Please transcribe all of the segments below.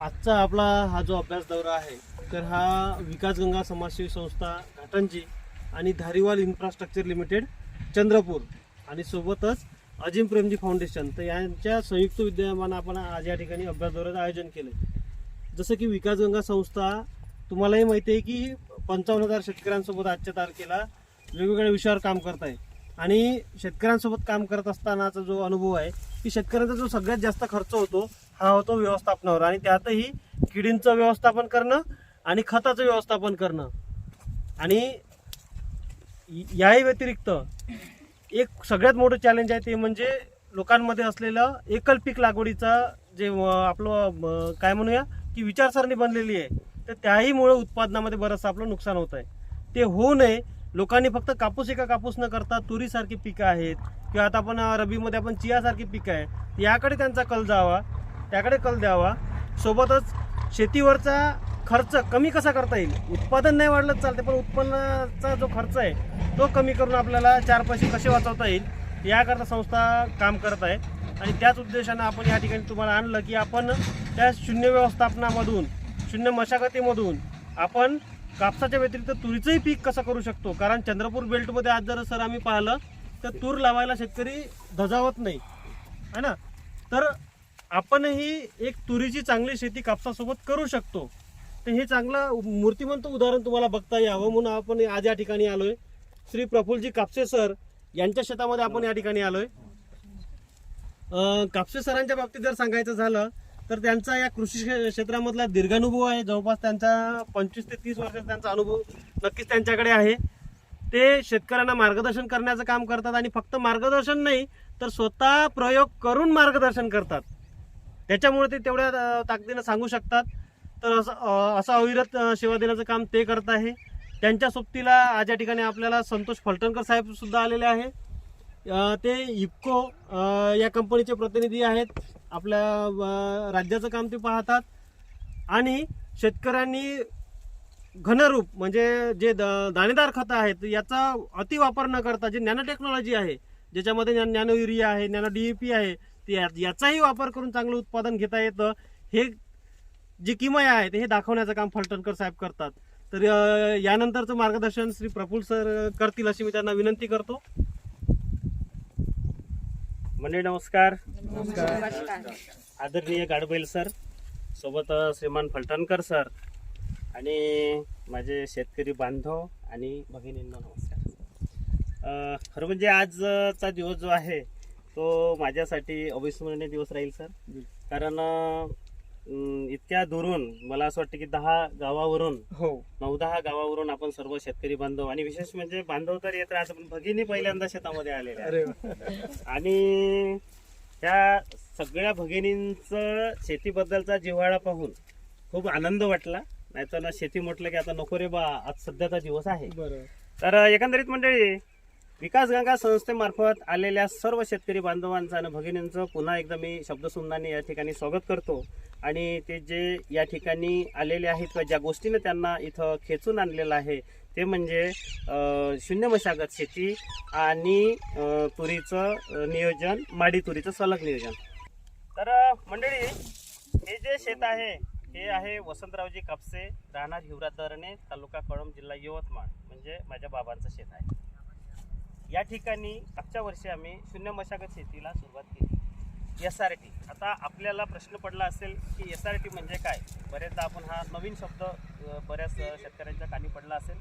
आजचा आपला हा जो अभ्यास दौरा आहे तर हा विकास गंगा समाजसेवी संस्था घाटंजी आणि धारीवाल इन्फ्रास्ट्रक्चर लिमिटेड चंद्रपूर आणि सोबतच अजिम प्रेमजी फाउंडेशन तर यांच्या संयुक्त विद्यमाने आपण आज या ठिकाणी अभ्यास दौऱ्याचं आयोजन केलं. जसं की विकास गंगा संस्था तुम्हालाही माहिती आहे की 55,000 शेतकऱ्यांसोबत आजच्या तारखेला वेगवेगळ्या विषयावर काम करत आहे आणि शेतकऱ्यांसोबत काम करत असतानाचा जो अनुभव आहे की शेतकऱ्यांचा जो सगळ्यात जास्त खर्च होतो हा होतो व्यवस्थापनावर आणि त्यातही किडींचं व्यवस्थापन करणं आणि खताचं व्यवस्थापन करणं. आणि याही व्यतिरिक्त एक सगळ्यात मोठं चॅलेंज आहे ते म्हणजे लोकांमध्ये असलेलं एकल पीक लागवडीचा जे आपलं काय म्हणूया की विचारसरणी बनलेली आहे तर त्याहीमुळे उत्पादनामध्ये बरंचसं आपलं नुकसान होत आहे. ते होऊ नये लोकांनी फक्त कापूस एका कापूस न करता तुरीसारखी पिकं आहेत किंवा आता आपण रबीमध्ये आपण चियासारखी पिकं आहे याकडे त्यांचा कल जावा, त्याकडे कल द्यावा. सोबतच शेतीवरचा खर्च कमी कसा करता येईल, उत्पादन नाही वाढलं चालते पण उत्पन्नाचा जो खर्च आहे तो कमी करून आपल्याला 4 पैसे कसे वाचवता येईल याकरता संस्था काम करत आहे. आणि त्याच उद्देशानं आपण या ठिकाणी तुम्हाला आणलं की आपण त्या शून्य व्यवस्थापनामधून शून्य मशागतीमधून आपण कापसाच्या व्यतिरिक्त तुरीचंही पीक कसं करू शकतो. कारण चंद्रपूर बेल्टमध्ये आज जर सर आम्ही पाहिलं तर तूर लावायला शेतकरी धजावत नाही है ना. तर आपणही एक तुरीची चांगली शेती कापसासोबत करू शकतो. तर हे चांगलं मूर्तिमंत उदाहरण तुम्हाला बघता यावं म्हणून आपण आज या ठिकाणी आलोय. श्री प्रफुल्लजी कापसे सर यांच्या शेतामध्ये आपण या ठिकाणी आलोय. कापसे सरांच्या बाबतीत जर सांगायचं झालं तर त्यांचा या कृषी क्षेत्रामधला दीर्घानुभव आहे. जवळपास त्यांचा 25 ते 30 वर्षाचा त्यांचा अनुभव नक्कीच त्यांच्याकडे आहे. ते शेतकऱ्यांना मार्गदर्शन करण्याचं काम करतात आणि फक्त मार्गदर्शन नाही तर स्वतः प्रयोग करून मार्गदर्शन करतात. त्याच्यामुळे ते तेवढ्या ताकदीनं सांगू शकतात. तर असं अविरत सेवा देण्याचं काम ते करत आहे. त्यांच्या सोबतीला आज या ठिकाणी आपल्याला संतोष फलटणकर साहेब सुद्धा आलेले आहे. ते इफको या कंपनीचे प्रतिनिधी आहेत. आपल्या राज्याचं काम ते पाहतात आणि शेतकऱ्यांनी घनरूप म्हणजे जे दाणेदार खतं आहेत याचा अतिवापर न करता जे नॅनो टेक्नॉलॉजी आहे ज्याच्यामध्ये नॅनो युरिया आहे, नॅनो DAP आहे, याचाही वापर करून चांगलं उत्पादन घेता येतं. हे जी किमया आहे हे दाखवण्याचं काम फलटणकर साहेब करतात. तर यानंतरचं मार्गदर्शन श्री प्रफुल्ल सर करतील अशी मी त्यांना विनंती करतो. मंडळी नमस्कार. आदरणीय गाडबैल सर सोबत श्रीमान फलटणकर सर आणि माझे शेतकरी बांधव आणि भगिनींना नमस्कार. खरं म्हणजे आजचा दिवस जो आहे तो माझ्यासाठी अविस्मरणीय दिवस राहील सर. कारण इतक्या दुरून मला असं वाटतं की 10 गावावरून 9-10 गावावरून आपण सर्व शेतकरी बांधव आणि विशेष म्हणजे बांधव तर येत राहतात पण भगिनी पहिल्यांदा शेतामध्ये आलेले आणि त्या सगळ्या भगिनींचं शेतीबद्दलचा जिव्हाळा पाहून खूप आनंद वाटला. नाहीतर ना शेती म्हटलं की आता नको रे बा आज सध्याचा दिवस आहे. तर एकंदरीत मंडळी विकास गंगा संस्थेमार्फत आलेल्या सर्व शेतकरी बांधवांचं आणि भगिनींचं पुन्हा एकदा मी शब्दसुमनाने या ठिकाणी स्वागत करतो. आणि ते जे या ठिकाणी आलेले आहेत किंवा ज्या गोष्टीने त्यांना इथं खेचून आणलेलं आहे ते म्हणजे शून्य मशागत शेती आणि तुरीचं नियोजन, माडी तुरीचं सलग नियोजन. तर मंडळी हे जे शेत आहे हे आहे वसंतरावजी कापसे, राहणार हिवरा दरणे, तालुका कळंब, जिल्हा यवतमाळ, म्हणजे माझ्या बाबांचं शेत आहे. या ठिकाणी मागच्या वर्षी आम्ही शून्य मशागत शेतीला सुरुवात केली. SRT. आता आपल्याला प्रश्न पडला असेल की SRT म्हणजे काय. बरेचदा आपण हा नवीन शब्द बऱ्याच शेतकऱ्यांच्या कानी पडला असेल.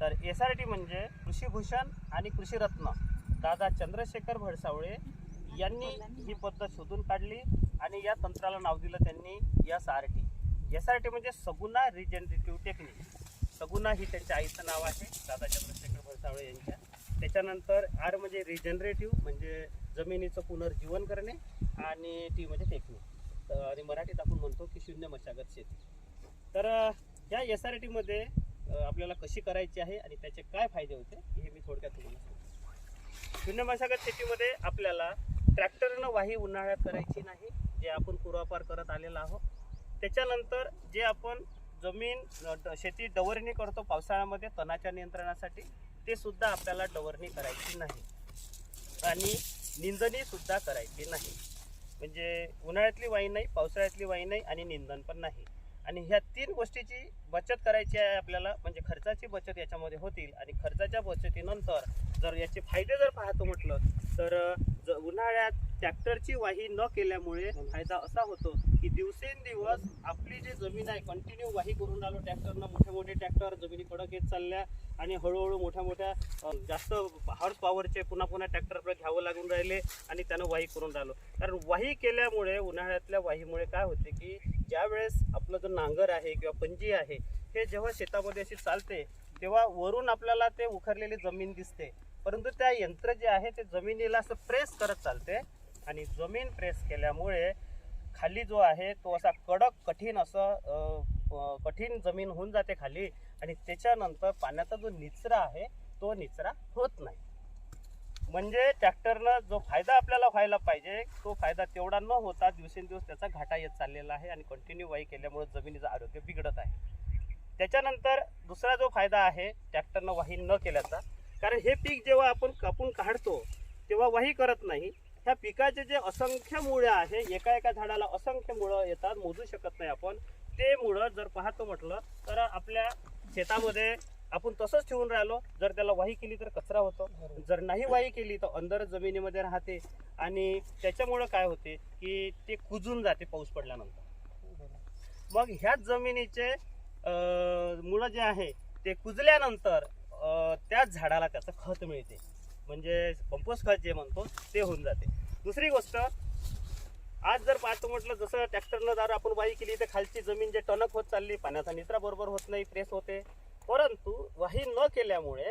तर SRT म्हणजे कृषीभूषण आणि कृषीरत्न दादा चंद्रशेखर भडसावळे यांनी ही पद्धत शोधून काढली आणि या तंत्राला नाव दिलं त्यांनी SRT. SRT म्हणजे सगुणा रिजनरेटिव्ह टेक्निक. सगुणा ही त्यांच्या आईचं नाव आहे दादा चंद्रशेखर भडसावळे यांच्या. त्याच्यानंतर R म्हणजे रिजनरेटिव्ह म्हणजे जमिनीचं पुनर्जीवन करणे आणि T म्हणजे टेक्निक आणि मराठीत आपण म्हणतो की शून्य मशागत शेती. तर या SRT मध्ये आपल्याला कशी करायची आहे आणि त्याचे काय फायदे होते हे मी थोडक्यात तुम्हाला सांगतो. शून्य मशागत शेतीमध्ये आपल्याला ट्रॅक्टरनं वाही उन्हाळ्यात करायची नाही जे आपण पूर्वापार करत आलेलो आहोत. त्याच्यानंतर जे आपण जमीन शेती डवरणी करतो पावसाळ्यामध्ये तणाच्या नियंत्रणासाठी ते सुद्धा आपल्याला डवरणी करायची नाही आणि निंदणी सुद्धा करायची नाही. म्हणजे उन्हाळ्यातली वाही नाही, पावसाळ्यातली वाही नाही आणि निंदण पण नाही. आणि ह्या 3 गोष्टीची बचत करायची आहे आपल्याला, म्हणजे खर्चाची बचत याच्यामध्ये होतील. आणि खर्चाच्या बचतीनंतर जर याचे फायदे जर पाहतो म्हटलं तर उन्हाळ्यात ट्रॅक्टरची वाही न केल्यामुळे फायदा असा होतो की दिवसेंदिवस आपली जी जमीन आहे कंटिन्यू वाही करून राहिलो ट्रॅक्टरनं, मोठे मोठे ट्रॅक्टर जमिनी कडक येत चालल्या आणि हळूहळू मोठ्या जास्त हॉर्स पॉवरचे पुन्हा ट्रॅक्टर आपल्याला घ्यावं लागून राहिले आणि त्यानं वाही करून राहिलो. कारण वाही केल्यामुळे उन्हाळ्यातल्या वाहीमुळे काय होते की ज्या वेळेस आपलं जो नांगर आहे किंवा पंजी आहे हे जेव्हा शेतामध्ये अशी चालते तेव्हा वरून आपल्याला ते उखरलेली जमीन दिसते, परंतु त्या यंत्र जे आहे ते जमिनीला असं प्रेस करत चालते आणि जमीन प्रेस केल्यामुळे खाली जो आहे तो असा कडक कठीण असं कठीण जमीन होऊन जाते खाली. आणि त्याच्यानंतर पाण्याचा जो निचरा आहे तो निचरा होत नाही. म्हणजे ट्रॅक्टरनं जो फायदा आपल्याला व्हायला पाहिजे तो फायदा तेवढा न होता दिवसेंदिवस त्याचा घाटा येत चाललेला आहे आणि कंटिन्यू वाही केल्यामुळे जमिनीचं आरोग्य बिघडत आहे. त्याच्यानंतर दुसरा जो फायदा आहे ट्रॅक्टरनं वाही न केल्याचा, कारण हे पीक जेव्हा आपण कापून काढतो तेव्हा वाही करत नाही. ह्या पिकाचे जे असंख्य मुळे आहे, एका झाडाला असंख्य मुळं येतात, मोजू शकत नाही आपण. ते मुळं जर पाहतो म्हटलं तर आपल्या शेतामध्ये आपण तसंच ठेवून राहिलो, जर त्याला वाही केली तर कचरा होतो, जर नाही वाही केली तर अंदर जमिनीमध्ये राहते आणि त्याच्यामुळं काय होते की ते कुजून जाते पाऊस पडल्यानंतर. मग ह्याच जमिनीचे मुळं जे आहे ते कुजल्यानंतर त्याच झाडाला त्याचं खत मिळते, म्हणजे कंपोस्ट खत जे म्हणतो ते होऊन जाते. दुसरी गोष्ट, आज जर पाहतो म्हटलं जसं ट्रॅक्टरनं जर आपण वाही केली तर खालची जमीन जे टणक होत चालली, पाण्याचा निचरा बरोबर होत नाही, प्रेस होते. परंतु वाही न केल्यामुळे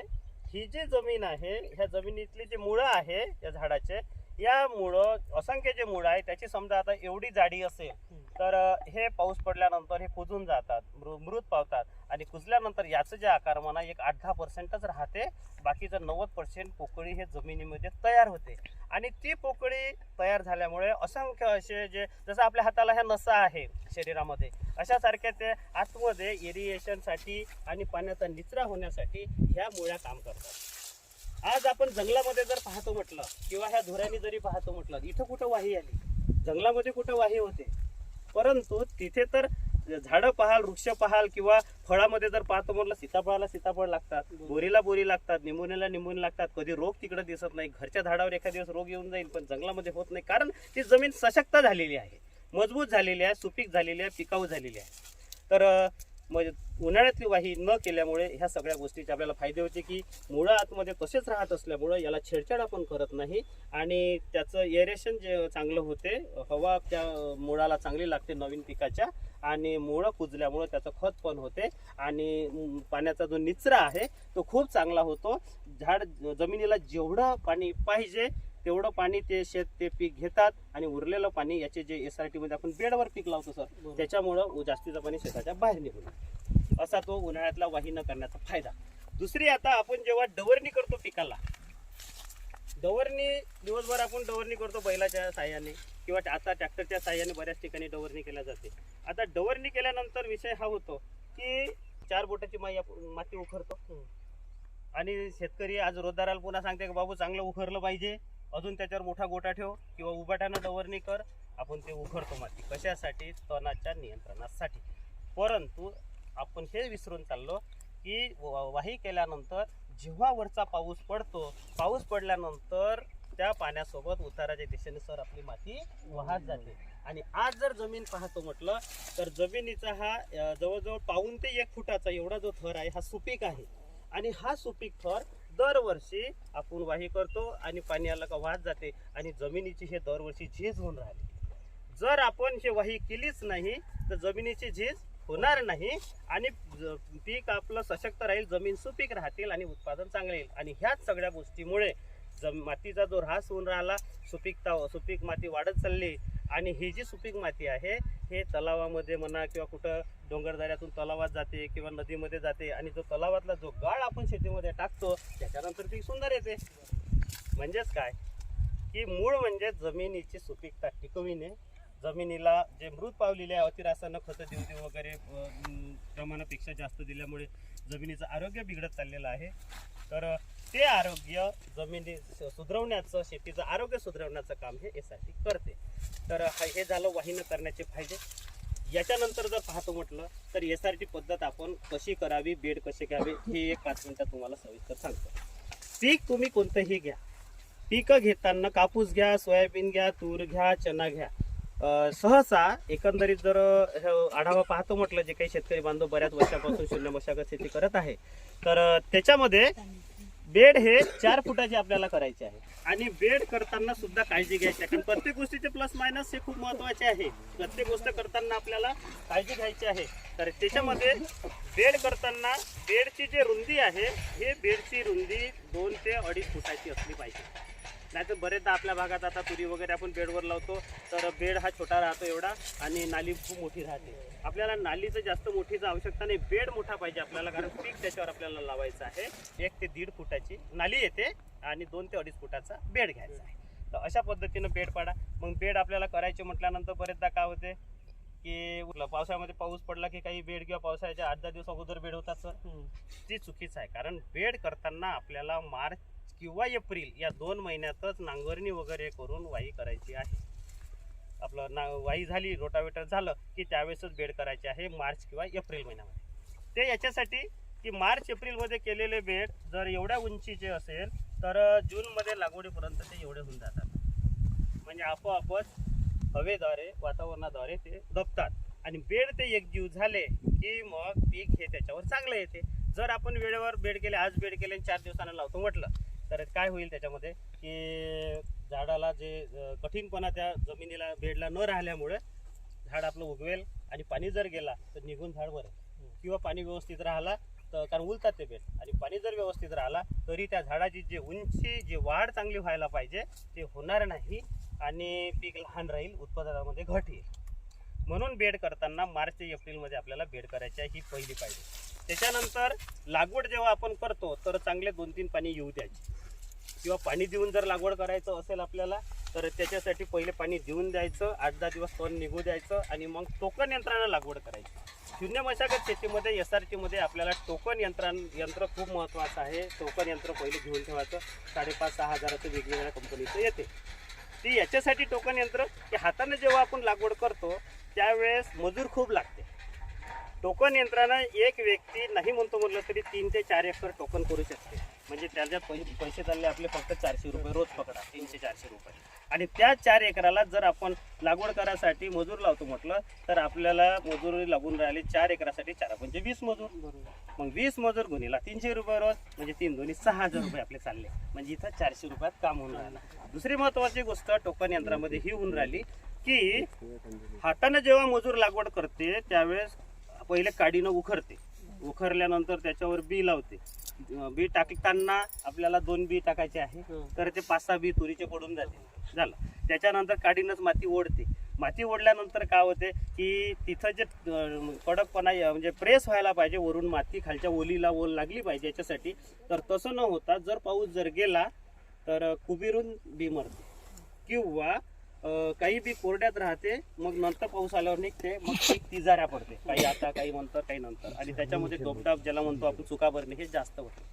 ही जी जमीन आहे ह्या जमिनीतली जी मुळं आहे या झाडाचे, या मुळं असंख्य जे मुळं आहे त्याची समजा आता एवढी जाडी असेल तर हे पाऊस पडल्यानंतर हे कुजून जातात, मृत पावतात आणि कुजल्यानंतर याचं जे आकारमान आहे 8-10% राहते, बाकीचं 90% पोकळी हे जमिनीमध्ये तयार होते. आणि ती पोकळी तयार झाल्यामुळे असंख्य असे जे जसं आपल्या हाताला ह्या नसा आहे शरीरामध्ये, अशासारख्या ते आतमध्ये एरिएशनसाठी आणि पाण्याचा निचरा होण्यासाठी ह्या मुळ्या काम करतात. आज आपण जंगलामध्ये जर पाहतो म्हटलं किंवा ह्या धुऱ्याने जरी पाहतो म्हटलं, इथं कुठं वाही आली, जंगलामध्ये कुठं वाही होते, परंतु तिथे तर झाडं पाहाल, वृक्ष पाहाल किंवा फळामध्ये जर पाहतो म्हटलं सीताफळाला सीताफळ लागतात, बोरीला बोरी लागतात, निमोनीला निमोनी लागतात, कधी रोग तिकडे दिसत नाही. घरच्या झाडावर एखाद दिवस रोग येऊन जाईल पण जंगलामध्ये होत नाही, कारण ती जमीन सशक्त झालेली आहे, मजबूत झालेली आहे, सुपीक झालेली आहे, पिकाऊ झालेली आहे. तर म्हणजे उन्हाळ्यातली वाही न केल्यामुळे ह्या सगळ्या गोष्टीचे आपल्याला फायदे होते की मुळं आतमध्ये तसेच राहत असल्यामुळं याला छेडछाड आपण करत नाही आणि त्याचं एरेशन जे चांगलं होते, हवा त्या मुळाला चांगली लागते नवीन पिकाच्या, आणि मुळं कुजल्यामुळं त्याचं खत पण होते आणि पाण्याचा जो निचरा आहे तो खूप चांगला होतो. झाड जमिनीला जेवढं पाणी पाहिजे तेवढं पाणी ते शेत ते पीक घेतात आणि उरलेलं पाणी याचे जे SRT मध्ये आपण बेडवर पीक लावतो सर, त्याच्यामुळं जास्तीचं पाणी शेताच्या बाहेर निघून, असा तो उन्हाळ्यातला वाही न करण्याचा फायदा. दुसरी, आता आपण जेव्हा डवरणी करतो पिकाला, डवरणी दिवसभर आपण डवरणी करतो बैलाच्या साह्याने किंवा आता ट्रॅक्टरच्या साह्याने बऱ्याच ठिकाणी डवरणी केल्या जाते. आता डवरणी केल्यानंतर विषय हा होतो की 4 बोटाची माती उखरतो आणि शेतकरी आज रोजदाराला पुन्हा सांगते की बाबू चांगलं उखरलं पाहिजे, अजून त्याच्यावर मोठा गोटा ठेव किंवा उभाट्यानं डवरणी कर. आपण ते उखरतो माती कशासाठी, तणाच्या नियंत्रणासाठी. परंतु आपण हे विसरून चाललो की वाही केल्यानंतर जेव्हा वरचा पाऊस पडतो, पाऊस पडल्यानंतर त्या पाण्यासोबत उताराच्या दिशेने सर आपली माती वाहत जाते. आणि आज जर जमीन पाहतो म्हटलं तर जमिनीचा हा जवळजवळ 1.5 ते 1 फुटाचा एवढा जो थर आहे हा सुपीक आहे आणि हा सुपीक थर दरवर्षी आपण वाही करतो आणि पाणी आलं का वाहत जाते आणि जमिनीची हे दरवर्षी झीज होऊन राहिली. जर आपण हे वाही केलीच नाही तर जमिनीची झीज होणार नाही आणि पीक आपलं सशक्त राहील, जमीन सुपीक राहतील आणि उत्पादन चांगले येईल. आणि ह्याच सगळ्या गोष्टीमुळे मातीचा जो ऱ्हास होऊन राहिला, सुपीक माती वाढत चालली आणि ही जी सुपीक माती आहे हे तलावामध्ये म्हणा किंवा कुठं डोंगरदऱ्यातून तलावात जाते किंवा नदीमध्ये जाते आणि जो तलावातला जो गाळ आपण शेतीमध्ये टाकतो त्याच्यानंतर पीक सुंदर येते. म्हणजेच काय की मूळ म्हणजे जमिनीची सुपीकता टिकविणे जमिनीला जे मृत पावलेले आहे अतिरासायनिक खतं देऊ वगैरे प्रमाणापेक्षा जास्त दिल्यामुळे जमिनीचं आरोग्य बिघडत चाललेलं आहे. तर ते आरोग्य जमिनी सुधारवण्याचं, शेतीचं आरोग्य सुधारवण्याचं काम हे SRT करते. तर हे झालं वाहिनी करण्याचे फायदे. याच्यानंतर जर पाहतो म्हटलं तर SRT पद्धत आपण कशी करावी, बेड कसे घ्यावे हे एक 5 मिनिटात तुम्हाला सविस्तर सांगतो. पीक तुम्ही कोणतंही घ्या, पीक घेताना कापूस घ्या, सोयाबीन घ्या, तूर घ्या, चना घ्या, सहसा एकंदरीत जर आढावा पाहतो म्हटलं, जे काही शेतकरी बांधव बऱ्याच वर्षापासून शून्य मशागत शेती करत आहे, तर त्याच्यामध्ये बेड हे 4 फुटाचे आपल्याला करायचे आहे. आणि बेड करताना सुद्धा काळजी घ्यायची आहे, कारण प्रत्येक गोष्टीचे प्लस मायनस हे खूप महत्त्वाचे आहे. प्रत्येक गोष्ट करताना आपल्याला काळजी घ्यायची आहे. तर त्याच्यामध्ये बेड करताना बेडची जी रुंदी आहे, हे बेडची रुंदी 2 ते 2.5 फुटाची असली पाहिजे. नाहीतर बरेचदा आपल्या भागात आता तुरी वगैरे आपण बेडवर लावतो, तर बेड हा छोटा राहतो एवढा आणि नाली खूप मोठी राहते. आपल्याला नालीचं जास्त मोठीची आवश्यकता नाही, बेड मोठा पाहिजे आपल्याला, कारण पीक त्याच्यावर आपल्याला लावायचं आहे. 1 ते 1.5 फुटाची नाली येते आणि 2 ते 2.5 फुटाचा बेड घ्यायचा आहे. तर अशा पद्धतीनं बेड पाडा. मग बेड आपल्याला करायचे म्हटल्यानंतर बरेचदा काय होते की पावसाळ्यामध्ये पाऊस पडला की काही बेड किंवा पावसाळ्याच्या 8-10 दिवस अगोदर बेड होतात सर, ती चुकीचं आहे. कारण बेड करताना आपल्याला मार्च किंवा एप्रिल या 2 महिन्यातच नांगरणी वगैरे करून वाही करायची आहे. आपलं वाही झाली, रोटावेटर झालं की त्यावेळेसच बेड करायचे आहे, मार्च किंवा एप्रिल महिन्यामध्ये. ते याच्यासाठी की मार्च एप्रिलमध्ये केलेले बेड जर एवढ्या उंचीचे असेल तर जूनमध्ये लागवडीपर्यंत ते एवढे होऊन जातात. म्हणजे आपोआपच हवेद्वारे, वातावरणाद्वारे ते दबतात आणि बेड ते एकजीव झाले की मग पीक हे त्याच्यावर चांगलं येते. जर आपण वेळेवर बेड केले, आज बेड केले आणि 4 दिवसांना लावतो म्हटलं, तर काय होईल त्याच्यामध्ये की झाडाला जे कठीणपणा त्या जमिनीला बेडला न राहिल्यामुळे झाड आपलं उगवेल आणि पाणी जर गेला तर निघून झाड बरं, किंवा पाणी व्यवस्थित राहिला तर, कारण उलतात ते बेड, आणि पाणी जर व्यवस्थित राहिला तरी त्या झाडाची जी उंची, जी वाढ चांगली व्हायला पाहिजे ते होणार नाही आणि पीक लहान राहील, उत्पादनामध्ये घट येईल. म्हणून बेड करताना मार्च ते एप्रिलमध्ये आपल्याला बेड करायची आहे, ही पहिली पाहिजे. त्याच्यानंतर लागवड जेव्हा आपण करतो तर चांगले 2-3 पाणी येऊ द्यायचे, किंवा पाणी देऊन जर लागवड करायचं असेल आपल्याला तर त्याच्यासाठी पहिले पाणी देऊन द्यायचं, 8-10 दिवस तण निघू द्यायचं आणि मग टोकन यंत्रानं लागवड करायची. शून्य मशागत शेतीमध्ये SRT मध्ये आपल्याला टोकन यंत्र खूप महत्त्वाचं आहे. टोकन यंत्र पहिले घेऊन ठेवायचं, 5,500-6 हजाराचं वेगवेगळ्या कंपनीचं येते. ती याच्यासाठी टोकन यंत्र की हाताने जेव्हा आपण लागवड करतो त्यावेळेस मजूर खूप लागते. टोकन यंत्रानं एक व्यक्ती नाही म्हणतो म्हटलं तरी 3 ते 4 एकर टोकन करू शकते. म्हणजे त्याच्यात पैसे चालले आपले फक्त 400 रुपये रोज पकडा, 300-400 रुपये. आणि त्या 4 एकराला जर आपण लागवड करायसाठी मजूर लावतो म्हटलं तर आपल्याला मजुरी लागून राहिली 4 एकरासाठी 4 म्हणजे 20 मजूर. मग 20 मजूर गुणीला 300 रुपये रोज, म्हणजे 3 दोन्ही 6,000 रुपये आपले चालले. म्हणजे इथं 400 रुपयात काम होऊन राहिलं. दुसरी महत्त्वाची गोष्ट टोकन यंत्रामध्ये ही होऊन राहिली की हाताने जेव्हा मजूर लागवड करते त्यावेळेस पहिले काडीनं उखरते, उखरल्यानंतर त्याच्यावर बी लावते. बी टाकताना आपल्याला 2 बी टाकायचे आहे, तर ते 5-6 बी तुरीचे पडून जाते, झालं. त्याच्यानंतर काडीनंच माती ओढते. माती ओढल्यानंतर काय होते की तिथं जे कडकपणा म्हणजे प्रेस व्हायला पाहिजे, वरून माती खालच्या ओलीला ओल लागली पाहिजे याच्यासाठी. तर तसं न होता जर पाऊस जर गेला तर कुबीरून बी मरते, किंवा काही बी कोरड्यात राहते, मग नंतर पाऊस आल्यावर निघते, मग पीक तिजाऱ्या पडते, काही आता काही नंतर काही नंतर, आणि त्याच्यामध्ये डोबडाब ज्याला म्हणतो आपण चुका भरणे हे जास्त होते.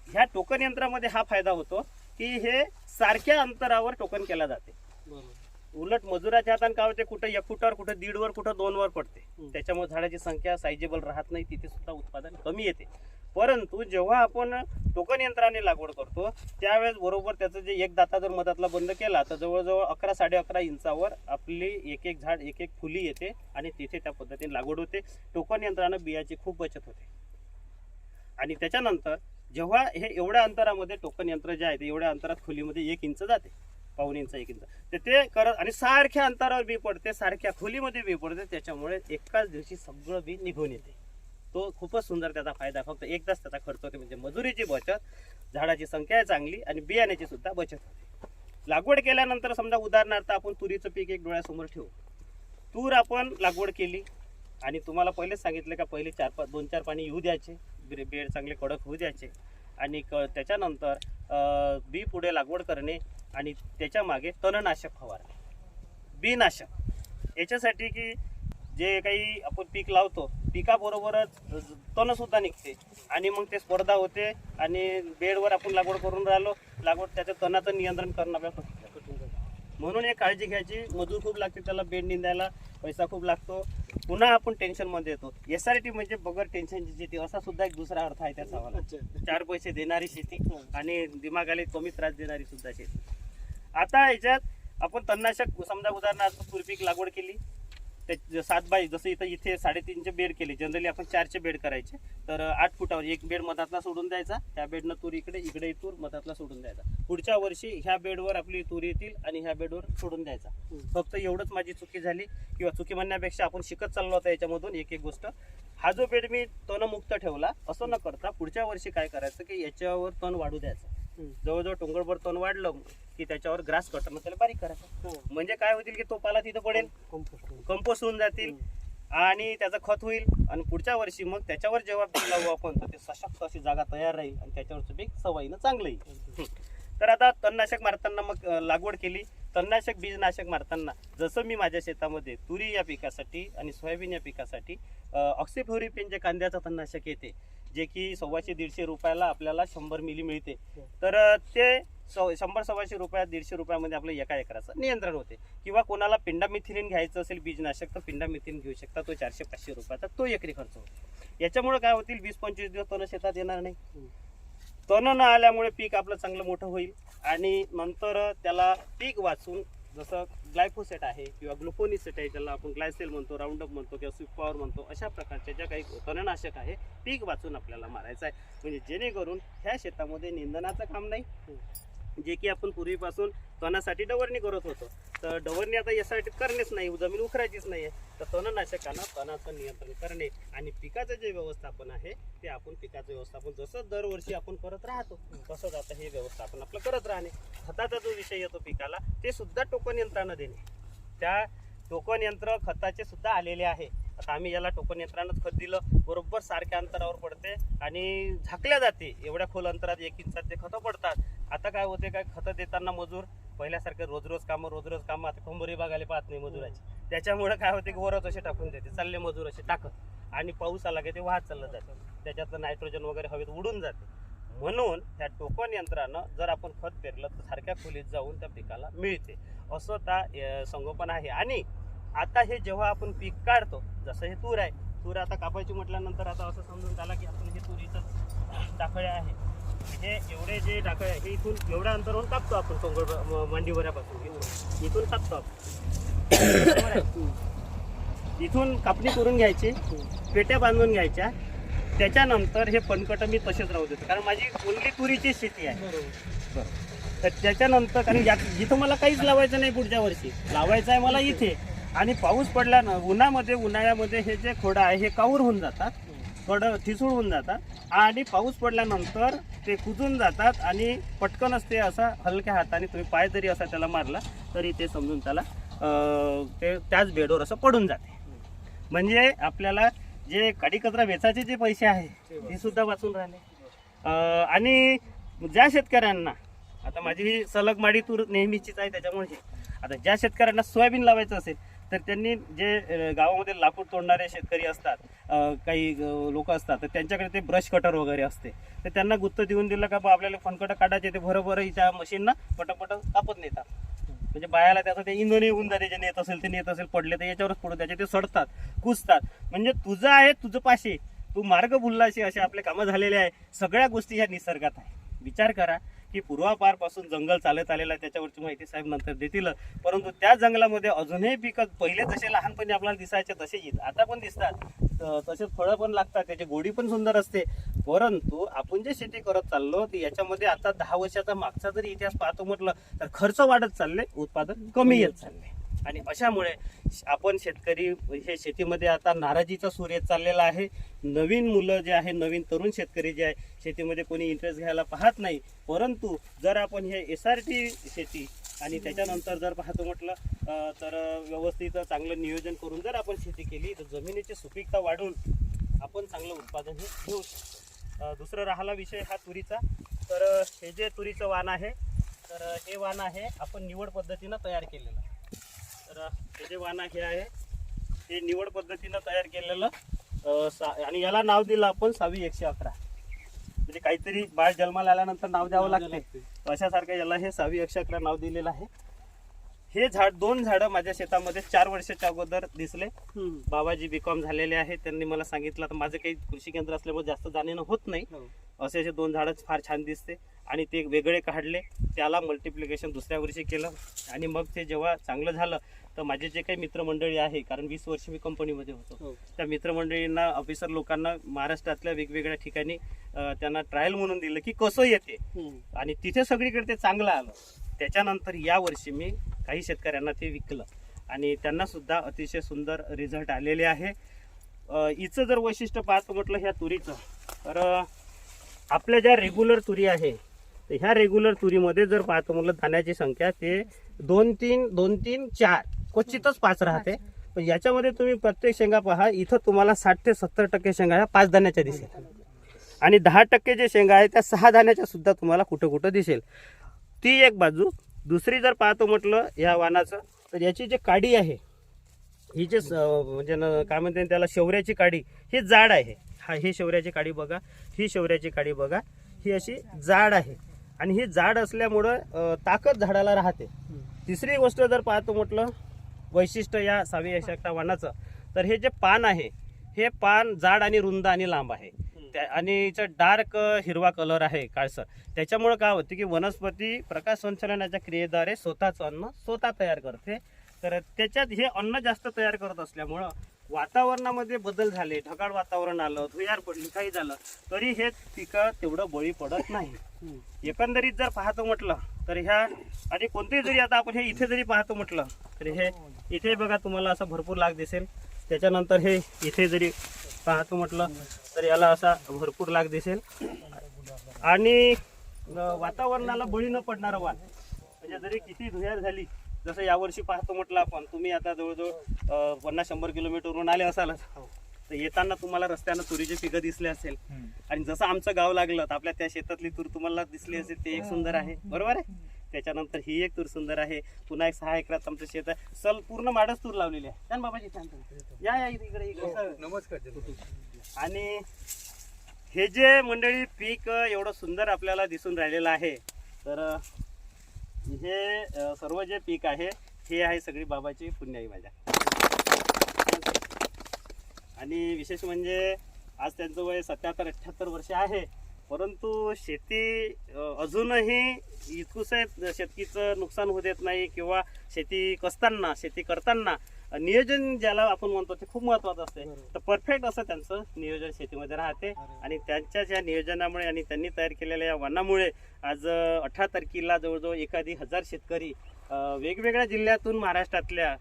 ह्या टोकन यंत्रामध्ये हा फायदा होतो की हे सारख्या अंतरावर टोकन केला जाते. उलट मजुराच्या हाताने काय होते, कुठं 1 फुटावर, कुठं 1.5 वर, कुठं 2 वर पडते. त्याच्यामुळे झाडाची संख्या सायजेबल राहत नाही, तिथे सुद्धा उत्पादन कमी येते. परंतु जेव्हा आपण टोकन यंत्राने लागवड करतो त्यावेळेस बरोबर त्याचं जे एक दाता जर मधातला बंद केला तर जवळजवळ 11-11.5 इंचावर आपली एक झाड, एक फुली येते आणि तिथे त्या पद्धतीने लागवड होते. टोकन यंत्रानं बियाची खूप बचत होते. आणि त्याच्यानंतर जेव्हा हे एवढ्या अंतरामध्ये टोकन यंत्र जे आहे ते एवढ्या अंतरात खोलीमध्ये 1 इंच जाते, 1.25 इंच 1 इंच, तर ते करत आणि सारख्या अंतरावर बी पडते, सारख्या खोलीमध्ये बी पडते. त्याच्यामुळे एकाच दिवशी सगळं बी निघून येते. तो खूपच सुंदर त्याचा फायदा. फक्त एकदाच त्याचा खर्च होते, म्हणजे मजुरीची बचत, झाडाची संख्या चांगली आणि बियाण्याची सुद्धा बचत होते. लागवड केल्यानंतर समजा उदाहरणार्थ आपण तुरीचं पीक एक डोळ्यासमोर ठेवू. तूर आपण लागवड केली आणि तुम्हाला पहिलेच सांगितलं का पहिले 2-4 पाणी येऊ द्यायचे, बेड चांगले कडक होऊ द्यायचे, आणि त्याच्यानंतर बी पुढे लागवड करणे आणि त्याच्या मागे तणनाशक फवारणे. बीनाशक याच्यासाठी की जे काही आपण पीक लावतो पिकाबरोबरच तण सुद्धा निघते आणि मग ते स्पर्धा होते आणि बेडवर आपण लागवड करून राहिलो, लागवड त्याच्या तणाचं नियंत्रण करणं आपल्याला कठीण जातं. म्हणून एक काळजी घ्यायची, मजूर खूप लागते त्याला, बेड निंदायला पैसा खूप लागतो, पुन्हा आपण टेन्शनमध्ये येतो. SRT म्हणजे बगर टेन्शनची शेती असा सुद्धा एक दुसरा अर्थ आहे त्याचा वाला. 4 पैसे देणारी शेती आणि दिमागाला कमी त्रास देणारी सुद्धा शेती. आता याच्यात आपण तणनाशक समजा उदाहरणार्थ पूर्वीक लागवड केली, 7 बाय जसं इथे 3.5चे बेड केले, जनरली आपण 4चे बेड करायचे, तर 8 फुटावर एक बेड मधातला सोडून द्यायचा, त्या बेडनं तूर इकडे तूर मधातला सोडून द्यायचा. पुढच्या वर्षी ह्या बेडवर आपली तूर येतील आणि ह्या बेडवर सोडून द्यायचा. फक्त एवढंच माझी चुकी झाली, किंवा चुकी म्हणण्यापेक्षा आपण शिकत चाललो होता याच्यामधून एक गोष्ट. हा जो बेड मी तणमुक्त ठेवला असं न करता पुढच्या वर्षी काय करायचं की याच्यावर तण वाढू द्यायचं. जवळजवळ टोंगळभर तण वाढलं की त्याच्यावर ग्रास कटरनं त्याला बारीक करायचं. म्हणजे काय होतील की तो पाला तिथं पडेल, कंपोस्ट होऊन जातील आणि त्याचं खत होईल आणि पुढच्या वर्षी मग त्याच्यावर जेव्हा पीक लावू आपण तर ते सशक्त अशी जागा तयार राहील आणि त्याच्यावरचं पीक सवयीनं चांगलं येईल. तर आता तणनाशक मारताना मग लागवड केली, तणनाशक बीजनाशक मारताना जसं मी माझ्या शेतामध्ये तुरी या पिकासाठी आणि सोयाबीन या पिकासाठी ऑक्सिफ्लोरिपेन जे कांद्याचं तणनाशक येते, जे की 150-150 रुपयाला आपल्याला 100 मिली मिळते, तर ते 100-125 रुपयात 150 रुपयामध्ये आपलं एका एकराचं नियंत्रण होते. किंवा कोणाला पेंडामिथिलिन घ्यायचं असेल बीजनाशक तर पेंडामिथिलिन घेऊ शकता, तो 400-500 रुपयाचा तो एकरी खर्च होतो. याच्यामुळे काय होतील 20-25 दिवस तण शेतात येणार नाही, तण न आल्यामुळे पीक आपलं चांगलं मोठं होईल आणि नंतर त्याला पीक वाचून जसं ग्लायफोसेट आहे किंवा ग्लुकोनिसेट आहे, ज्याला आपण ग्लायसेल म्हणतो, राऊंडअप म्हणतो किंवा स्वीप पॉवर म्हणतो, अशा प्रकारचे ज्या काही तणनाशक आहे पीक वाचून आपल्याला मारायचं आहे. म्हणजे जेणेकरून ह्या शेतामध्ये निंदनाचं काम नाही, जे की आपण पूर्वीपासून तणासाठी डवरणी करत होतो, तर डवरणी आता यासाठी करणेच नाही, जमीन उखरायचीच नाही आहे. तर तणनाशकांना तणाचं नियंत्रण करणे आणि पिकाचं जे व्यवस्थापन आहे ते आपण पिकाचं व्यवस्थापन जसं दरवर्षी आपण करत राहतो तसंच आता हे व्यवस्थापन आपलं करत राहणे. खताचा जो विषय येतो पिकाला ते सुद्धा टोकन यंत्रानं देणे. त्या टोकन यंत्र खताचे सुद्धा आलेले आहे. आता आम्ही याला टोकन यंत्रानंच खत दिलं, बरोबर सारख्या अंतरावर पडते आणि झाकल्या जाते, एवढ्या खोल अंतरात 1 इंचात ते खतं पडतात. आता काय होते, काय खतं देताना मजूर पहिल्यासारखं रोज कामं आता कंबरी बागायला पाहत नाही मजुराची, त्याच्यामुळे काय होते की वरच असे टाकून देते, चालले मजूर असे टाकत आणि पाऊस आला की ते वाहत चाललं जातं, त्याच्यातलं नायट्रोजन वगैरे हवेत उडून जाते. म्हणून त्या टोकन यंत्रानं जर आपण खत पेरलं तर सारख्या खोलीत जाऊन त्या पिकाला मिळते, असं त्या संगोपन आहे. आणि आता हे जेव्हा आपण पीक काढतो, जसं हे तूर आहे, तूर आता कापायची म्हटल्यानंतर आता असं समजून झाला की आपण हे तुरीचं टाकळ्या आहे, हे एवढे जे टाकळे आहे हे इथून एवढ्या अंतरावरून कापतो आपण, टोंगळ मांडीवऱ्यापासून इथून कापतो आपण. इथून कापणी करून घ्यायची, पेट्या बांधून घ्यायच्या, त्याच्यानंतर हे पणकट मी तसेच राहू देतो, कारण माझी ओनली तुरीची शेती आहे. बरोबर. तर त्याच्यानंतर कारण जिथं मला काहीच लावायचं नाही, पुढच्या वर्षी लावायचं आहे मला इथे, आणि पाऊस पडला ना उन्हाळ्यामध्ये हे जे खोडं आहे हे काऊर होऊन जातात, थोडं ठिसूळ होऊन जातात आणि पाऊस पडल्यानंतर ते कुजून जातात आणि पटकन असते असा हलक्या हाताने तुम्ही पाय जरी असा त्याला मारला तरी ते समजून त्याला ते त्याच बेडवर असं पडून जाते. म्हणजे आपल्याला जे काडी कचरा वेचायचे जे पैसे आहे ते सुद्धा वाचून राहिले. आणि ज्या शेतकऱ्यांना आता माझी सलग माडी तूर नेहमीचीच आहे, त्याच्यामुळे आता ज्या शेतकऱ्यांना सोयाबीन लावायचं असेल तर त्यांनी जे गावामध्ये लाकूड तोडणारे शेतकरी असतात, काही लोक असतात, तर त्यांच्याकडे ते ब्रश कटर वगैरे असते, तर त्यांना गुत्त देऊन दिलं का बा आपल्याला फनकटं काढायचे, ते भरभर त्या मशीननं पटपट कापत नेतात. म्हणजे बायाला त्याचं ते इंधनही होऊन जाते, जे नेत असेल ते नेत असेल, पडले तर याच्यावरच पडू द्यायचे, ते सडतात, कुजतात. म्हणजे तुझं आहे तुझं पाशी, तू मार्ग भुललाशी, असे आपले कामं झालेले आहे. सगळ्या गोष्टी ह्या निसर्गात आहे. विचार करा की पूर्वापारपासून जंगल चालत आलेलं आहे, त्याच्यावरची माहिती साहेब नंतर देतील, परंतु त्या जंगलामध्ये अजूनही पिकं पहिले जसे लहानपणी आपल्याला दिसायचे तसे आता पण दिसतात, तसेच फळं पण लागतात, त्याची गोडी पण सुंदर असते. परंतु आपण जे शेती करत चाललो ती याच्यामध्ये आता 10 वर्षाचा मागचा जरी इतिहास पाहतो म्हटलं तर खर्च वाढत चालले, उत्पादन कमी येत चालले. आणि अशामुळे आपण शेतकरी हे शेतीमध्ये आता नाराजीचा सूर येत चाललेला आहे. नवीन मुलं जे आहे, नवीन तरुण शेतकरी जे आहे, शेतीमध्ये कोणी इंटरेस्ट घ्यायला पाहत नाही. परंतु जर आपण हे SRT शेती आणि त्याच्यानंतर जर पाहतो म्हटलं तर व्यवस्थित चांगलं नियोजन करून जर आपण शेती केली तर जमिनीची सुपीकता वाढून आपण चांगलं उत्पादन हे घेऊ शकतो. दुसरं राहिला विषय हा तुरीचा, तर हे जे तुरीचं वाण आहे, तर हे वाण आहे आपण निवड पद्धतीनं तयार केलेलं आहे. तर हे जे वाण हे आहे हे निवड पद्धतीनं तयार केलेलं आणि याला नाव दिलं आपण 6-111. म्हणजे काहीतरी बाळ जन्माला आल्यानंतर नाव द्यावं लागते, अशासारखं याला हे 6-111 नाव दिलेलं आहे. हे झाड 2 झाडं माझ्या शेतामध्ये 4 वर्षाच्या अगोदर दिसले. बाबाजी B.Com झालेले आहेत, त्यांनी मला सांगितलं. तर माझं काही कृषी केंद्र असल्यामुळे जास्त जाणं होत नाही. असे 2 झाडं फार छान दिसते आणि ते वेगळे काढले, त्याला मल्टिप्लिकेशन दुसऱ्या वर्षी केलं आणि मग ते जेव्हा चांगलं झालं तर माझे जे काही मित्रमंडळी आहे, कारण 20 वर्ष मी कंपनीमध्ये होतो, त्या मित्रमंडळींना, ऑफिसर लोकांना महाराष्ट्रातल्या वेगवेगळ्या ठिकाणी त्यांना ट्रायल म्हणून दिलं की कसं येते आणि तिथे सगळीकडे ते चांगलं आलं. त्याच्यानंतर या वर्षी मी काही शेतकऱ्यांना ते विकलं आणि त्यांना सुद्धा अतिशय सुंदर रिझल्ट आलेले आहे. हिचं जर वैशिष्ट्य पाहतो म्हटलं ह्या तुरीचं, तर आपल्या ज्या रेग्युलर तुरी आहे तर ह्या रेग्युलर तुरीमध्ये जर पाहतो म्हटलं दाण्याची संख्या ते 2-3-4 क्वचितच 5 राहते. पण याच्यामध्ये तुम्ही प्रत्येक शेंगा पहा, इथं तुम्हाला 60 ते 70% शेंगा ह्या 5 दाण्याच्या दिसेल आणि 10% जे शेंगा आहे त्या 6 दाण्याच्या सुद्धा तुम्हाला कुठं कुठं दिसेल. ती एक बाजू. दुसरी जर पाहतो म्हटलं या वाणाचं, तर याची जी काडी आहे ही जे म्हणजे काय म्हणते त्याला, शेवऱ्याची काडी, ही जाड आहे. ही शेवऱ्याची काडी बघा, ही शेवऱ्याची काडी बघा, ही अशी जाड आहे आणि ही जाड असल्यामुळं ताकद झाडाला राहते. तिसरी गोष्ट जर पाहतो म्हटलं वैशिष्ट्य या 6-111 वाणाचं, तर हे जे पान आहे हे पान जाड आणि रुंद आणि लांब आहे आणि याचा डार्क हिरवा कलर आहे, काळसर. त्याच्यामुळे काय होते की वनस्पती प्रकाश संचलनाच्या क्रियेद्वारे स्वतःचं अन्न स्वतः तयार करते. तर त्याच्यात हे अन्न जास्त तयार करत असल्यामुळं वातावरणामध्ये बदल झाले, ढगाळ वातावरण आलं, धुयार पडली, काही झालं तरी हे पिकं तेवढं बळी पडत नाही. एकंदरीत जर पाहतो म्हटलं तर ह्या आणि कोणतेही जरी आता आपण हे इथे जरी पाहतो म्हटलं तर हे इथे बघा तुम्हाला असं भरपूर लाग दिसेल. त्याच्यानंतर हे इथे जरी पाहतो म्हटलं तर याला असा भरपूर लाग दिसेल आणि वातावरणाला बळी न पडणारं वाण. म्हणजे जरी किती धुयार झाली, जसं यावर्षी पाहतो म्हटलं आपण, तुम्ही आता जवळजवळ 50-100 किलोमीटरवरून आले असालच, तर येताना तुम्हाला रस्त्यानं तुरीचे पिकं दिसले असेल आणि जसं आमचं गाव लागलं तर आपल्या त्या शेतातली तूर तुम्हाला दिसली असेल, ते एक सुंदर आहे, बरोबर आहे. त्याच्यानंतर ही एक तूर सुंदर आहे. पुन्हा एक 6 एकरात आमचं शेत आहे, सल पूर्ण माडच तूर लावलेली आहे. छान बाबाजी, छान या इकडे नमस्कार. आणि हे जे मंडळी पीक एवढं सुंदर आपल्याला दिसून राहिलेलं आहे, तर हे सर्व जे पीक आहे हे आहे सगळी बाबाची पुण्याई माझ्या. आणि विशेष म्हणजे आज त्यांचं वय 77-78 वर्ष आहे, परंतु शेती अजूनही इतकुसं शेतीचं नुकसान होऊ देत नाही किंवा शेती कसताना, शेती करताना नियोजन ज्याला आपण म्हणतो ते खूप महत्त्वाचं असते. तर परफेक्ट असं त्यांचं नियोजन शेतीमध्ये राहते आणि त्यांच्या ज्या नियोजनामुळे आणि त्यांनी तयार केलेल्या या वाणामुळे आज 18 तारखेला जवळजवळ एखादी 1000 शेतकरी वेगवेगळ्या जिल्ह्यातून, महाराष्ट्रातल्या,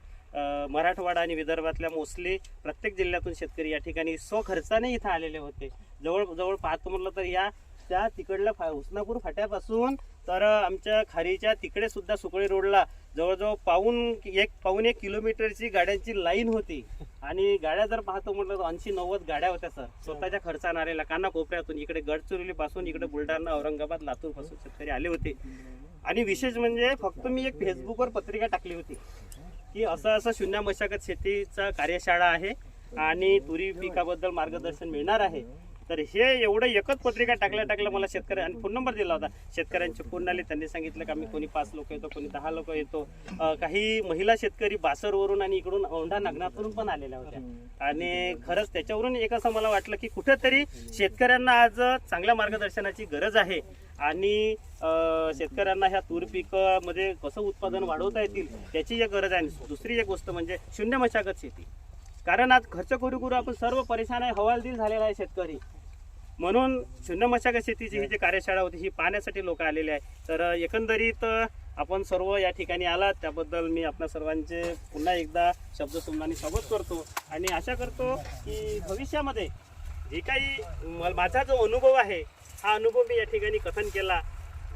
मराठवाडा आणि विदर्भातल्या मोस्टली प्रत्येक जिल्ह्यातून शेतकरी या ठिकाणी स्वखर्चाने इथं आलेले होते. जवळ पाहतो म्हटलं तर या त्या तिकडल्या हुसनापूर फाट्यापासून तर आमच्या खारीच्या तिकडे सुद्धा सुकळी रोडला जवळजवळ पाऊण एक किलोमीटरची गाड्यांची लाईन होती आणि गाड्या जर पाहतो म्हटलं तर 80-90 गाड्या होत्या सर, स्वतःच्या खर्चाने आलेल्या, कानाकोपऱ्यातून, इकडे गडचिरोली पासून, इकडे बुलढाणा, औरंगाबाद, लातूर पासून शेतकरी आले होते. आणि विशेष म्हणजे फक्त मी एक फेसबुकवर पत्रिका टाकली होती की असं शून्य मशागत शेतीचा कार्यशाळा आहे आणि तुरी पिकाबद्दल मार्गदर्शन मिळणार आहे. तर हे एवढं एकच पत्रिका टाकल्या मला शेतकरी आणि फोन नंबर दिला होता. शेतकऱ्यांचे फोन आले, त्यांनी सांगितलं की आम्ही कोणी 5 लोक येतो, कोणी 10 लोक येतो. काही महिला शेतकरी बासरवरून आणि इकडून औंढा नागनाथवरून पण आलेल्या होत्या. आणि खरंच त्याच्यावरून एक असं मला वाटलं की कुठेतरी शेतकऱ्यांना आज चांगल्या मार्गदर्शनाची गरज आहे आणि शेतकऱ्यांना ह्या तूर पिकामध्ये कसं उत्पादन वाढवता येतील त्याची एक गरज आहे. दुसरी एक गोष्ट म्हणजे शून्य मशागत शेती, कारण आज खर्च करू आपण सर्व परेशान आहे, हवालदिल झालेला आहे शेतकरी. म्हणून शून्य मशागत शेतीची ही जी कार्यशाळा होती ही पाहण्यासाठी लोक आलेले आहे. तर एकंदरीत आपण सर्व या ठिकाणी आलात त्याबद्दल मी आपल्या सर्वांचे पुन्हा एकदा शब्दसुमनाने स्वागत करतो आणि आशा करतो की भविष्यामध्ये जे काही माझा जो अनुभव आहे हा अनुभव मी या ठिकाणी कथन केला,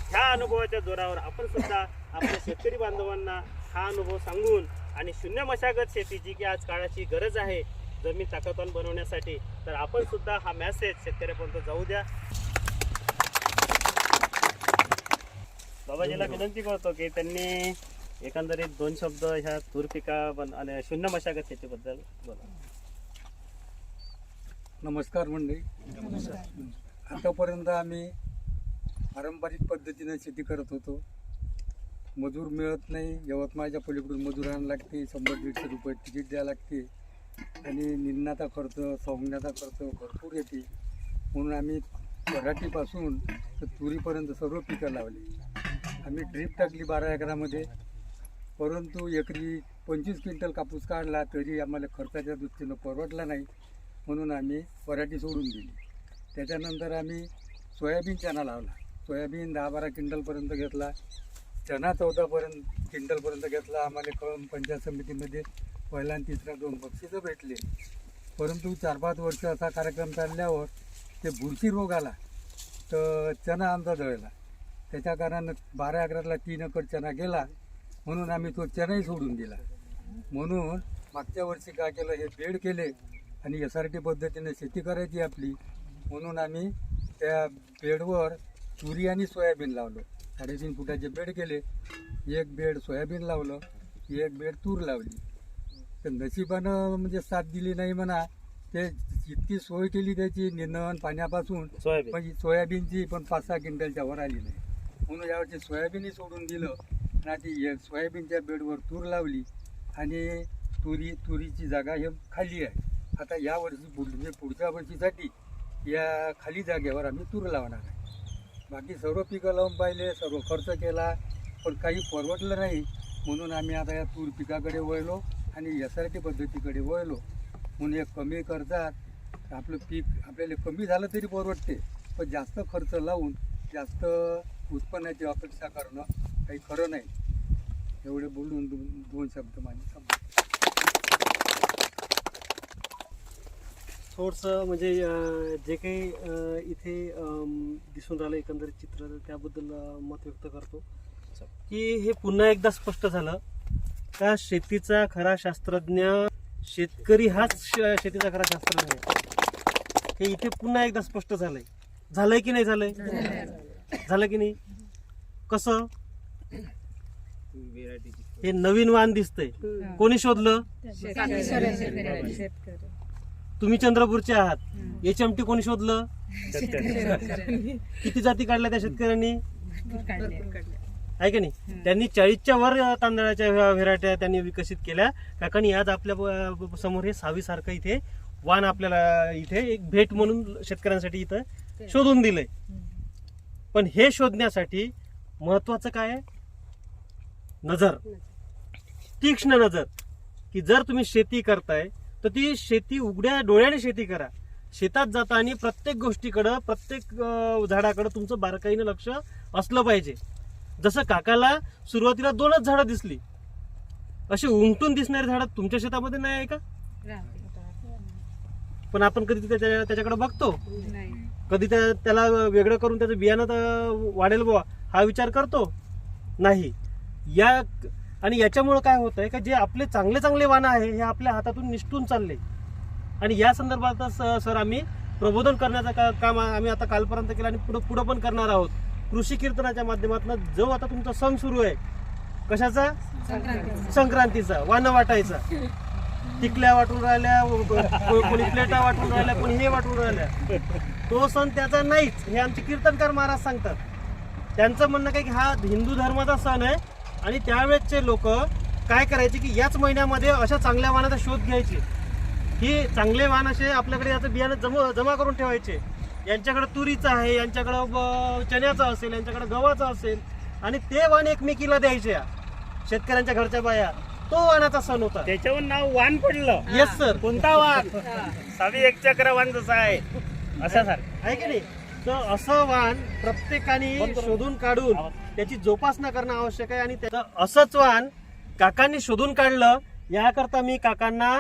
ह्या अनुभवाच्या जोरावर आपण सुद्धा आपल्या शेतकरी बांधवांना हा अनुभव सांगून आणि शून्य मशागत शेतीची की आज काळाची गरज आहे जमीन ताकदवान बनवण्यासाठी, तर आपण सुद्धा हा मेसेज शेतकऱ्यापर्यंत जाऊ द्या. बाबाजीला विनंती करतो की त्यांनी एकंदरीत 2 शब्द ह्या तूर पिका आणि शून्य मशागत शेतीबद्दल बोला. नमस्कार मंडळी. आतापर्यंत आम्ही पारंपरिक पद्धतीने शेती करत होतो. मजूर मिळत नाही, यवतमाळच्या पलीकडून मजूर आणायला लागते, 100-150 रुपये तिकीट द्यायला लागते आणि निंदण्याचा खर्च, सोंगण्याचा खर्च भरपूर येते. म्हणून आम्ही पराठीपासून तर तुरीपर्यंत सर्व पिकं लावली. आम्ही ड्रीप टाकली 12 एकरामध्ये, परंतु एकरी 25 क्विंटल कापूस काढला तरी आम्हाला खर्चाच्या दृष्टीनं परवडला नाही. म्हणून आम्ही पराठी सोडून दिली. त्याच्यानंतर आम्ही सोयाबीन चणा लावला. सोयाबीन 10-12 क्विंटलपर्यंत घेतला. चणा 14 क्विंटलपर्यंत घेतला. आम्हाला पंचायत समितीमध्ये पहिला आणि तिसरा 2 बक्षिसं भेटले. परंतु 4-5 वर्ष असा कार्यक्रम चालल्यावर ते बुरशी रोग आला तर चणा आमचा जळला. त्याच्या कारणानं 12 एकरातला 3 एकर चणा गेला. म्हणून आम्ही तो चणाही सोडून दिला. म्हणून मागच्या वर्षी काय केलं, हे बेड केले आणि SRT पद्धतीने शेती करायची आपली. म्हणून आम्ही त्या बेडवर तुरी आणि सोयाबीन लावलं. 3.5 फुटाचे बेड केले. एक बेड सोयाबीन लावलं, एक बेड तूर लावली. तर नशिबानं म्हणजे साथ दिली नाही म्हणा. ते इतकी सोय केली त्याची निंदण पाण्यापासून, पण सोयाबीनची पण 5-6 क्विंटलच्या वर आली नाही. म्हणून यावर्षी सोयाबीनही सोडून दिलं आणि ती सोयाबीनच्या बेडवर तूर लावली आणि तुरीची जागा हे खाली आहे. आता यावर्षी पुढच्या वर्षीसाठी या खाली जागेवर आम्ही तूर लावणार आहे. बाकी सर्व पिकं लावून पाहिले, सर्व खर्च केला, पण काही परवडलं नाही. म्हणून आम्ही आता या तूर पिकाकडे वळलो आणि SRT पद्धतीकडे वळलो. म्हणून हे कमी खर्चात आपलं पीक आपल्याला कमी झालं तरी परवडते, पण जास्त खर्च लावून जास्त उत्पन्नाची अपेक्षा करणं काही खरं नाही. एवढे बोलून 2 शब्द माझे संपले. थोडंसं म्हणजे जे काही इथे दिसून राहिलं एकंदरीत चित्र, त्याबद्दल मत व्यक्त करतो की हे पुन्हा एकदा स्पष्ट झालं का शेतीचा खरा शास्त्रज्ञ शेतकरी हाच शेतीचा खरा शास्त्रज्ञ आहे. हे इथे पुन्हा एकदा स्पष्ट झालंय की नाही झालंय? झालं की नाही? कसं? हे नवीन वाण दिसतंय, कोणी शोधलं? तुम्ही चंद्रपूरचे आहात. HMT कोणी शोधलं? किती जाती काढल्या त्या शेतकऱ्यांनी? आहे का नाही? त्यांनी 40च्या वर तांदळाच्या व्हेरायट्या त्यांनी विकसित केल्या. काकांनी आज आपल्या समोर हे 6वी सारखं इथे वाण आपल्याला इथे एक भेट म्हणून शेतकऱ्यांसाठी इथं शोधून दिलंय. पण हे शोधण्यासाठी महत्वाचं काय आहे? नजर, तीक्ष्ण नजर. की जर तुम्ही शेती करताय तर ती शेती उघड्या डोळ्याने शेती करा. शेतात जाताना प्रत्येक गोष्टीकडं, प्रत्येक झाडाकडं तुमचं बारकाईनं लक्ष असलं पाहिजे. जसं काकाला सुरुवातीला 2च झाडं दिसली, अशी उमटून दिसणारी झाडं तुमच्या शेतामध्ये नाही आहे का? पण आपण कधी त्याच्याकडे बघतो? कधी त्याला वेगळं करून त्याचं बियाणं वाढेल बुवा हा विचार करतो? नाही. आणि याच्यामुळे काय होत आहे का जे आपले चांगले चांगले वाण आहे हे आपल्या हातातून निसटून चालले. आणि या संदर्भात सर आम्ही प्रबोधन करण्याचं काम आम्ही आता कालपर्यंत केलं आणि पुढं पण करणार आहोत. कृषी कीर्तनाच्या माध्यमातून जो आता तुमचा सण सुरू आहे, कशाचा? संक्रांतीचा. वाण वाटायचा. टिकल्या वाटून राहिल्या, कोणी प्लेटा वाटून राहिल्या, कोणी हे वाटून राहिल्या. तो सण त्याचा नाहीच, हे आमचे कीर्तनकार महाराज सांगतात. त्यांचं म्हणणं काय की हा हिंदू धर्माचा सण आहे आणि त्यावेळेसचे लोक काय करायचे की याच महिन्यामध्ये अशा चांगल्या वाणाचा शोध घ्यायचे. ही चांगले वाण असे आपल्याकडे याचं बियाणं जमा करून ठेवायचे. यांच्याकडे तुरीचं आहे, यांच्याकडं चण्याचं असेल, यांच्याकडे गव्हाचं असेल आणि ते वाण एकमेकीला द्यायचे शेतकऱ्यांच्या घरच्या बाया. तो वाणाचा सण होता. त्याच्यावर नाव वाण पडलं. Yes sir. कोणता वाण? 6वी एकचक्र वाण जसं आहे असं सर आहे की नाही? तर असं वाण प्रत्येकाने शोधून काढून त्याची जोपासना करणं आवश्यक आहे. आणि त्याचं असंच वाण काकांनी शोधून काढलं. याकरता मी काकांना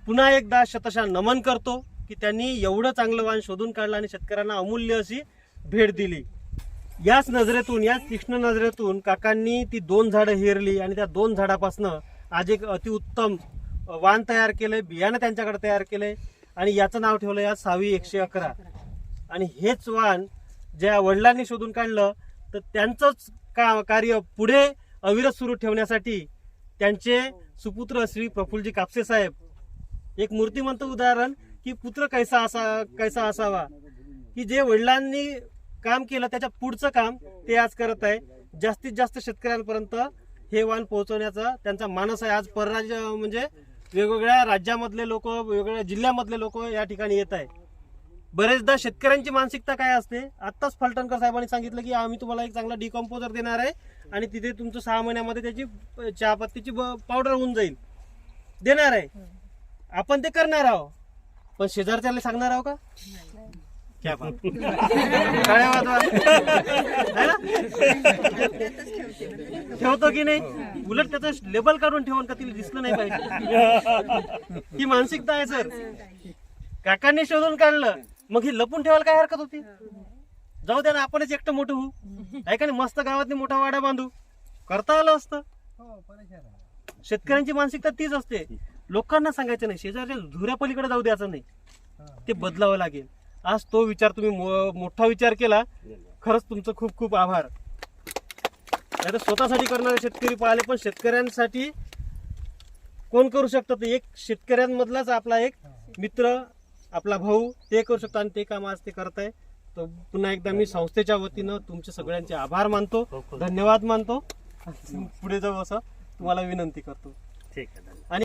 पुन्हा एकदा शतशः नमन करतो की त्यांनी एवढं चांगलं वाण शोधून काढलं आणि शेतकऱ्यांना अमूल्य अशी भेट दिली. याच नजरेतून, याच तीक्ष्ण नजरेतून काकांनी ती 2 झाडं हेरली आणि त्या 2 झाडापासनं आज एक अतिउत्तम वाण तयार केलंय, बियाणं त्यांच्याकडे तयार केलंय आणि याचं नाव ठेवलं या 6वी 111. आणि हेच वाण ज्या वडिलांनी शोधून काढलं तर त्यांचंच कार्य पुढे अविरत सुरू ठेवण्यासाठी त्यांचे सुपुत्र श्री प्रफुल्लजी कापसे साहेब एक मूर्तिमंत उदाहरण की पुत्र कैसा असावा, की जे वडिलांनी काम केलं त्याच्या पुढचं काम ते आज करत आहे. जास्तीत जास्त शेतकऱ्यांपर्यंत हे वाण पोहोचवण्याचा त्यांचा मानस आहे. आज परराज्य म्हणजे वेगवेगळ्या राज्यामधले लोक, वेगवेगळ्या जिल्ह्यामधले लोक या ठिकाणी येत आहे. बरेचदा शेतकऱ्यांची मानसिकता काय असते, आत्ताच फलटणकर साहेबांनी सांगितलं की आम्ही तुम्हाला एक चांगला डिकॉम्पोजर देणार आहे आणि तिथे तुमचं 6 महिन्यामध्ये त्याची चहापत्तीची पावडर होऊन जाईल, देणार आहे. आपण ते करणार आहोत, पण शेजारच्याला सांगणार आहोत का? क्या बात. टाळ्या वाजवा. है ना? ठेवतो की नाही? उलट त्याचं लेबल काढून ठेवून का तिला दिसलं नाही पाहिजे. ही मानसिकता आहे सर. काकांनी शोधून काढलं, मग ही लपून ठेवायला काय हरकत होती? जाऊ द्या ना, आपणच एकटं मोठं होऊ, आहे का नाही? मस्त गावातनी मोठा वाडा बांधू, करता आलं असतं. शेतकऱ्यांची मानसिकता तीच असते. लोकांना सांगायचं नाही, शेजारच्या धुऱ्या पलीकडे जाऊ द्यायचं नाही, ते बदलावं लागेल. आज तो विचार तुम्ही मोठा विचार केला, खरंच तुमचं खूप खूप आभार. नाही तर स्वतःसाठी करणारे शेतकरी पाहिले, पण शेतकऱ्यांसाठी कोण करू शकतं? तर एक शेतकऱ्यांमधलाच आपला एक मित्र, आपला भाऊ ते करू शकतो आणि ते काम आज ते करताय. तर पुन्हा एकदा मी संस्थेच्या वतीनं तुमचे सगळ्यांचे आभार मानतो, धन्यवाद मानतो. पुढे जाऊ असं तुम्हाला विनंती करतो. ठीक आहे. आणि